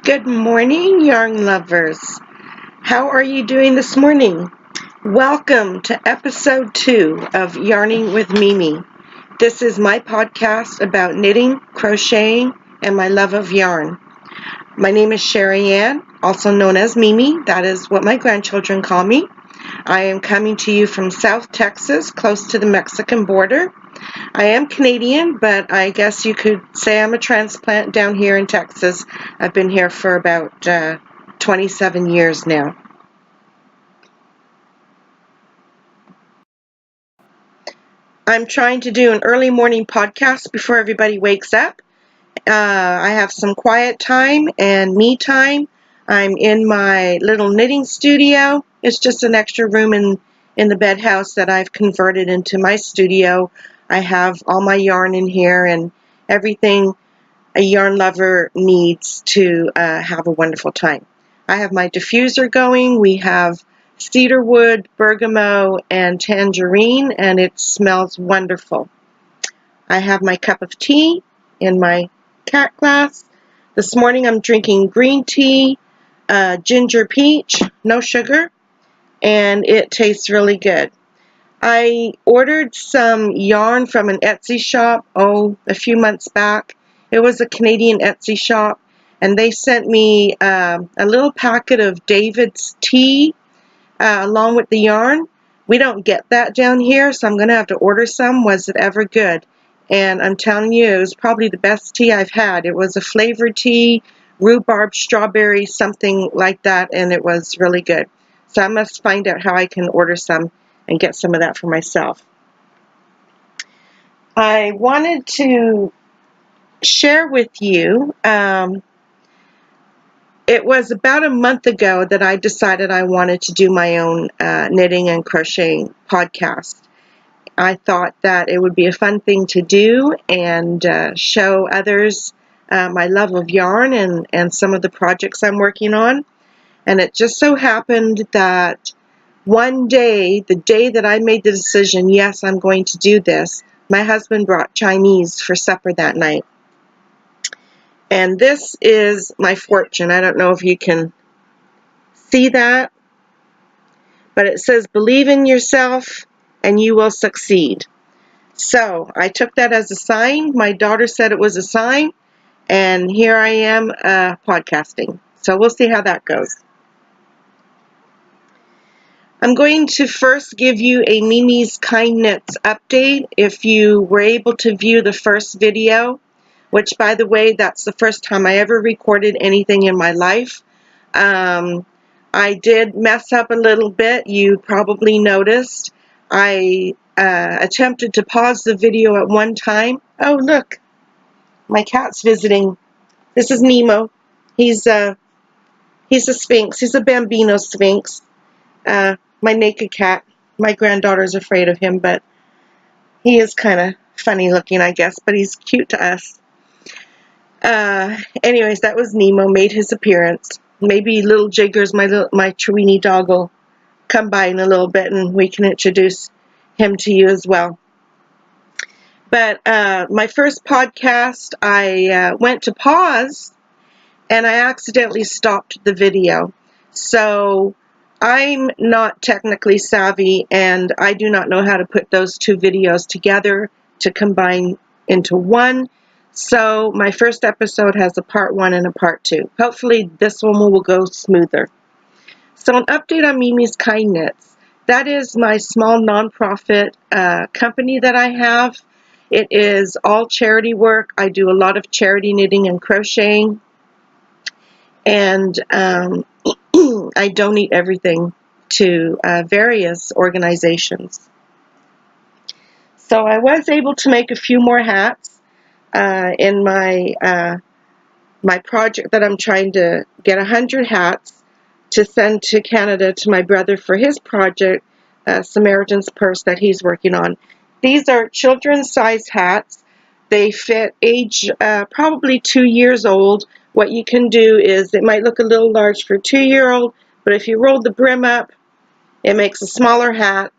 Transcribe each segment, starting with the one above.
Good morning, yarn lovers. How are you doing this morning? Welcome to episode 2 of Yarning with Mimi. This is my podcast about knitting, crocheting, and my love of yarn. My name is Marianna, also known as Mimi. That is what my grandchildren call me. I am coming to you from South Texas, close to the Mexican border. I am Canadian, but I guess you could say I'm a transplant down here in Texas. I've been here for about 27 years now. I'm trying to do an early morning podcast before everybody wakes up. I have some quiet time and me time. I'm in my little knitting studio. It's just an extra room in the bed house that I've converted into my studio. I have all my yarn in here and everything a yarn lover needs to have a wonderful time. I have my diffuser going. We have cedarwood, bergamot, and tangerine, and it smells wonderful. I have my cup of tea in my cat glass. This morning I'm drinking green tea, ginger peach, no sugar, and it tastes really good. I ordered some yarn from an Etsy shop, a few months back. It was a Canadian Etsy shop, and they sent me a little packet of David's tea along with the yarn. We don't get that down here, so I'm going to have to order some. Was it ever good? And I'm telling you, it was probably the best tea I've had. It was a flavored tea, rhubarb, strawberry, something like that, and it was really good. So I must find out how I can order some and get some of that for myself. I wanted to share with you, it was about a month ago that I decided I wanted to do my own knitting and crocheting podcast. I thought that it would be a fun thing to do and show others my love of yarn and some of the projects I'm working on. And it just so happened that one day, the day that I made the decision, yes, I'm going to do this, my husband brought Chinese for supper that night. And this is my fortune. I don't know if you can see that, but it says, believe in yourself and you will succeed. So I took that as a sign. My daughter said it was a sign, and here I am podcasting. So we'll see how that goes. I'm going to first give you a Mimi's Kind Knits update. If you were able to view the first video, which, by the way, that's the first time I ever recorded anything in my life. I did mess up a little bit. You probably noticed. I attempted to pause the video at one time. Oh, look, my cat's visiting. This is Nemo. He's a sphinx. He's a Bambino sphinx. My naked cat. My granddaughter's afraid of him, but he is kind of funny looking, I guess, but he's cute to us. Anyways, that was Nemo, made his appearance. Maybe little Jiggers, my Chiweenie dog, will come by in a little bit and we can introduce him to you as well. But my first podcast, I went to pause and I accidentally stopped the video. So I'm not technically savvy, and I do not know how to put those two videos together to combine into one. So my first episode has a part 1 and a part 2. Hopefully this one will go smoother. So an update on Mimi's Kind Knits. That is my small nonprofit company that I have. It is all charity work. I do a lot of charity knitting and crocheting. And I donate everything to various organizations. So I was able to make a few more hats in my project that I'm trying to get 100 hats to send to Canada to my brother for his project, Samaritan's Purse, that he's working on. These are children's size hats. They fit age probably 2 years old. What you can do is, it might look a little large for a 2-year-old, but if you roll the brim up, it makes a smaller hat,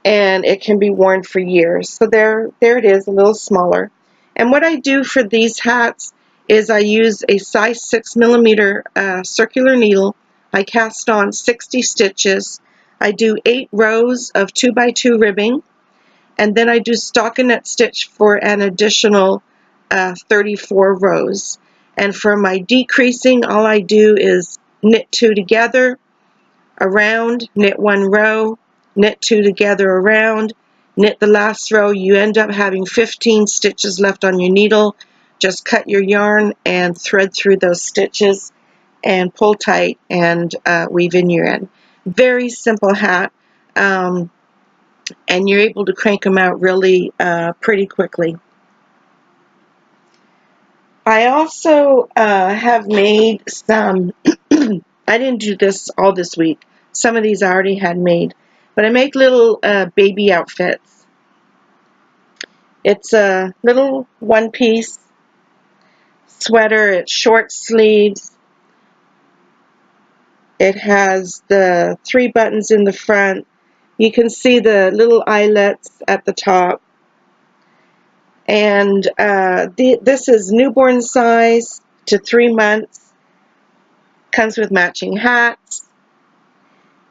and it can be worn for years. So there it is, a little smaller. And what I do for these hats is I use a size 6mm circular needle. I cast on 60 stitches. I do 8 rows of 2x2 ribbing, and then I do stockinette stitch for an additional 34 rows. And for my decreasing, all I do is knit 2 together, around, knit 1 row, knit 2 together, around, knit the last row. You end up having 15 stitches left on your needle. Just cut your yarn and thread through those stitches and pull tight and weave in your end. Very simple hat, and you're able to crank them out really pretty quickly. I also have made some, I didn't do this all this week. Some of these I already had made, but I make little baby outfits. It's a little one-piece sweater. It's short sleeves. It has the 3 buttons in the front. You can see the little eyelets at the top. And this is newborn size to 3 months. Comes with matching hats.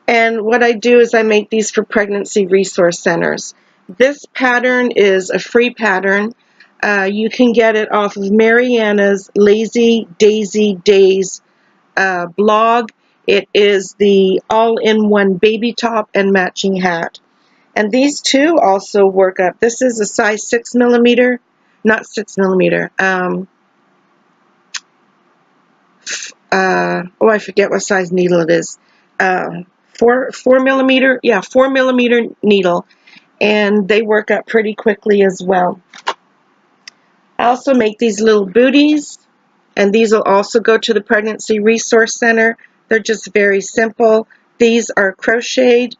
And what I do is I make these for pregnancy resource centers. This pattern is a free pattern. You can get it off of Marianna's Lazy Daisy Days blog. It is the all-in-one baby top and matching hat. And these two also work up. This is a size 6mm, not 6mm. Oh, I forget what size needle it is. 4mm, yeah, 4mm needle, and they work up pretty quickly as well. I also make these little booties, and these will also go to the Pregnancy Resource Center. They're just very simple. These are crocheted,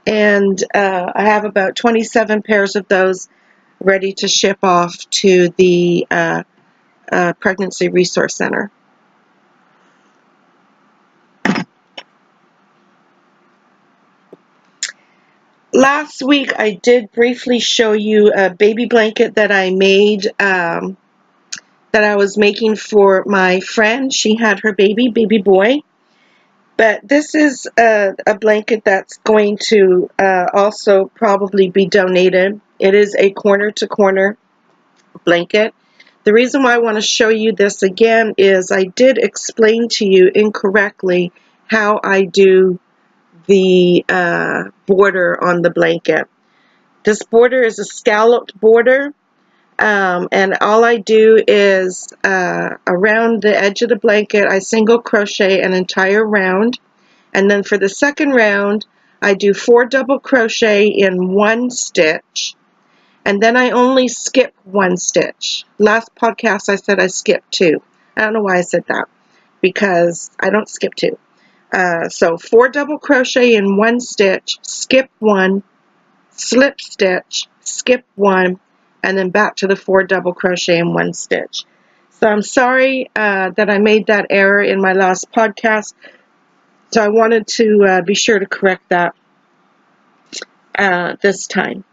and I have about 27 pairs of those ready to ship off to the Pregnancy Resource Center. Last week I did briefly show you a baby blanket that I made, that I was making for my friend. She had her baby boy. But this is a blanket that's going to also probably be donated. It is a corner-to-corner blanket. The reason why I want to show you this again is I did explain to you incorrectly how I do the border on the blanket. This border is a scalloped border, and all I do is around the edge of the blanket I single crochet an entire round, and then for the second round I do 4 double crochet in 1 stitch, and then I only skip 1 stitch. Last podcast I said I skipped 2. I don't know why I said that, because I don't skip 2. So 4 double crochet in 1 stitch, skip 1, slip stitch, skip 1, and then back to the 4 double crochet in 1 stitch. So I'm sorry that I made that error in my last podcast, so I wanted to be sure to correct that this time.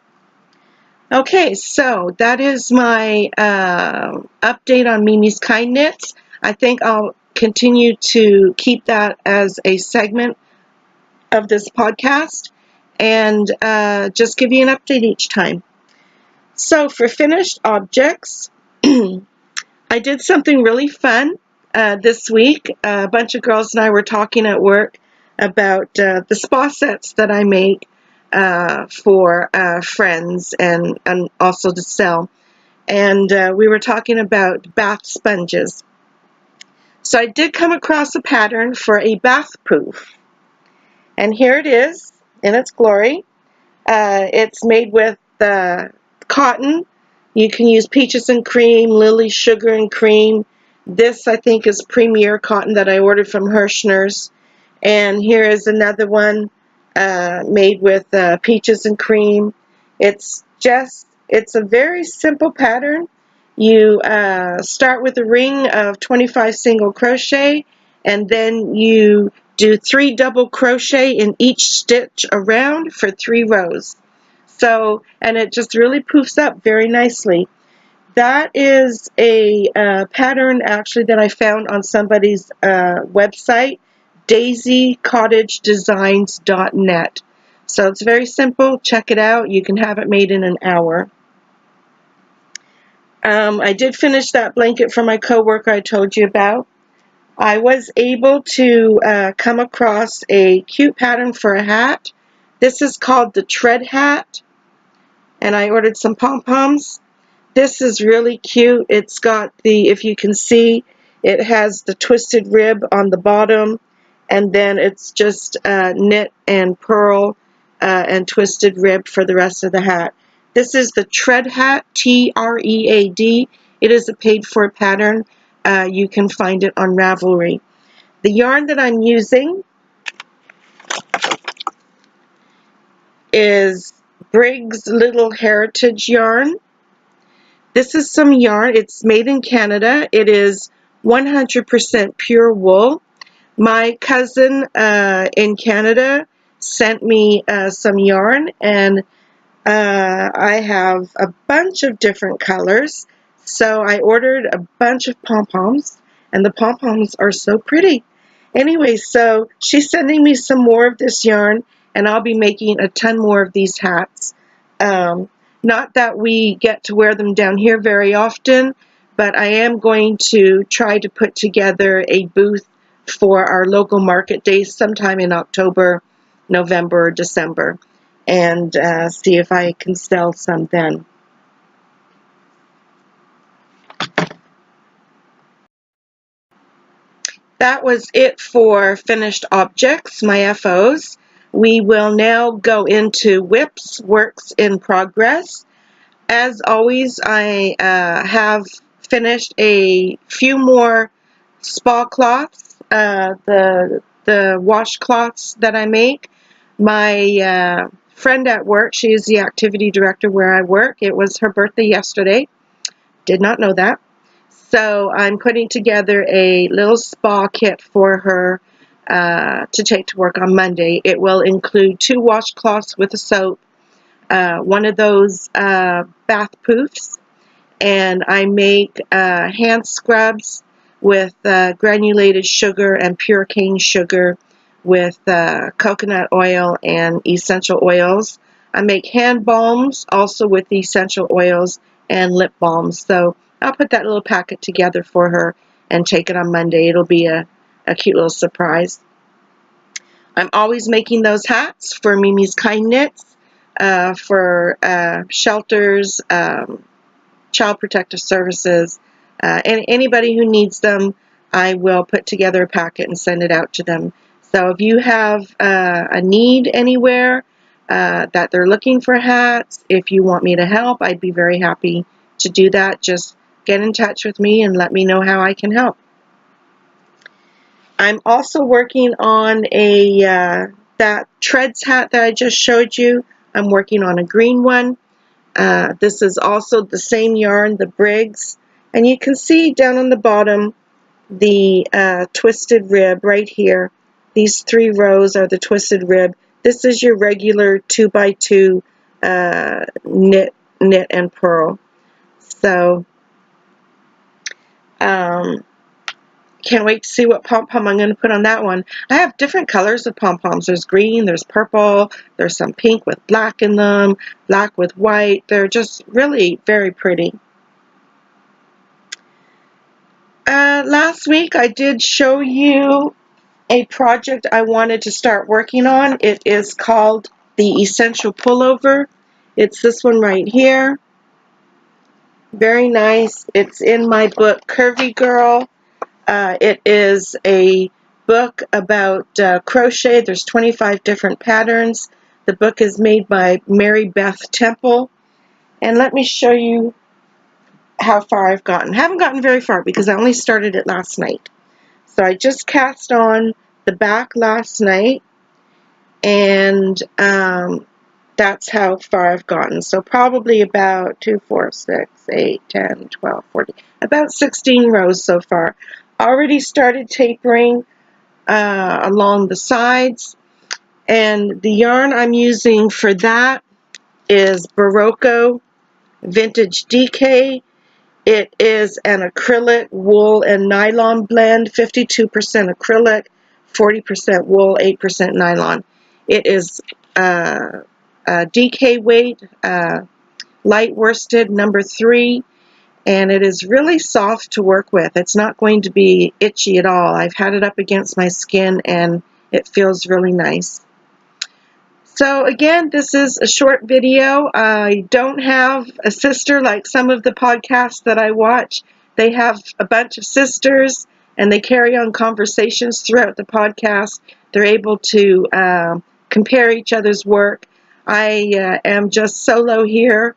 Okay, so that is my update on Mimi's Kind Knits. I think I'll continue to keep that as a segment of this podcast and just give you an update each time. So for finished objects, I did something really fun this week. A bunch of girls and I were talking at work about the spa sets that I make for friends and also to sell. And we were talking about bath sponges. So I did come across a pattern for a bath pouf. And here it is in its glory. It's made with cotton. You can use peaches and cream, lily sugar and cream. This I think is premier cotton that I ordered from Hirschner's. And here is another one made with peaches and cream. It's a very simple pattern. You start with a ring of 25 single crochet, and then you do 3 double crochet in each stitch around for 3 rows. So, and it just really poofs up very nicely. That is a pattern actually that I found on somebody's website, daisycottagedesigns.net. So it's very simple. Check it out. You can have it made in an hour. I did finish that blanket for my coworker I told you about. I was able to come across a cute pattern for a hat. This is called the tread hat, and I ordered some pom-poms. This is really cute. It's got the, if you can see, it has the twisted rib on the bottom, and then it's just knit and purl and twisted rib for the rest of the hat. This is the tread hat, T-R-E-A-D. It is a paid-for pattern. You can find it on Ravelry. The yarn that I'm using is Briggs Little Heritage yarn. This is some yarn. It's made in Canada. It is 100% pure wool. My cousin in Canada sent me some yarn, and I have a bunch of different colors. So I ordered a bunch of pom-poms, and the pom-poms are so pretty. Anyway, so she's sending me some more of this yarn, and I'll be making a ton more of these hats. Not that we get to wear them down here very often, but I am going to try to put together a booth for our local market days sometime in October, November, or December, and see if I can sell some then. That was it for finished objects, my FOs. We will now go into WIPs, works in progress. As always, I have finished a few more spa cloths, the washcloths that I make. My friend at work, she is the activity director where I work. It was her birthday yesterday. Did not know that. So I'm putting together a little spa kit for her to take to work on Monday. It will include 2 washcloths with a soap, one of those bath poofs, and I make hand scrubs with granulated sugar and pure cane sugar with coconut oil and essential oils. I make hand balms also with essential oils and lip balms. So I'll put that little packet together for her and take it on Monday. It'll be a cute little surprise. I'm always making those hats for Mimi's Kind Knits, for shelters, Child Protective Services, and anybody who needs them. I will put together a packet and send it out to them. So if you have a need anywhere that they're looking for hats, if you want me to help, I'd be very happy to do that. Just get in touch with me and let me know how I can help. I'm also working on a that treads hat that I just showed you. I'm working on a green one. This is also the same yarn, the Briggs, and you can see down on the bottom the twisted rib right here. These 3 rows are the twisted rib. This is your regular 2x2 knit and purl. So can't wait to see what pom-pom I'm going to put on that one. I have different colors of pom-poms. There's green, there's purple, there's some pink with black in them, black with white. They're just really very pretty. Last week I did show you a project I wanted to start working on. It is called the Essential Pullover. It's this one right here. Very nice. It's in my book Curvy Girl. It is a book about crochet. There's 25 different patterns. The book is made by Mary Beth Temple. And let me show you how far I've gotten. I haven't gotten very far because I only started it last night. So I just cast on the back last night, and that's how far I've gotten. So probably about 2, 4, 6, 8, 10, 12, 14, about 16 rows so far. Already started tapering along the sides, and the yarn I'm using for that is Barocco Vintage DK. It is an acrylic, wool, and nylon blend, 52% acrylic, 40% wool, 8% nylon. It is a DK weight, light worsted, number 3, and it is really soft to work with. It's not going to be itchy at all. I've had it up against my skin and it feels really nice. So again, this is a short video. I don't have a sister like some of the podcasts that I watch. They have a bunch of sisters and they carry on conversations throughout the podcast. They're able to compare each other's work. I am just solo here,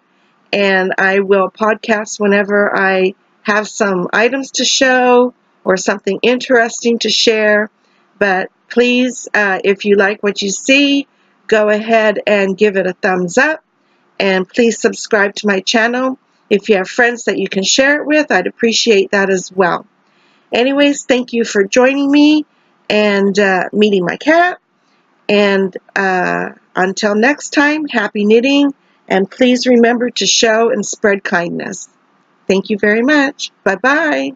and I will podcast whenever I have some items to show or something interesting to share. But please, if you like what you see, go ahead and give it a thumbs up, and please subscribe to my channel. If you have friends that you can share it with, I'd appreciate that as well. Anyways, thank you for joining me and meeting my cat. And until next time, happy knitting, and please remember to show and spread kindness. Thank you very much. Bye-bye.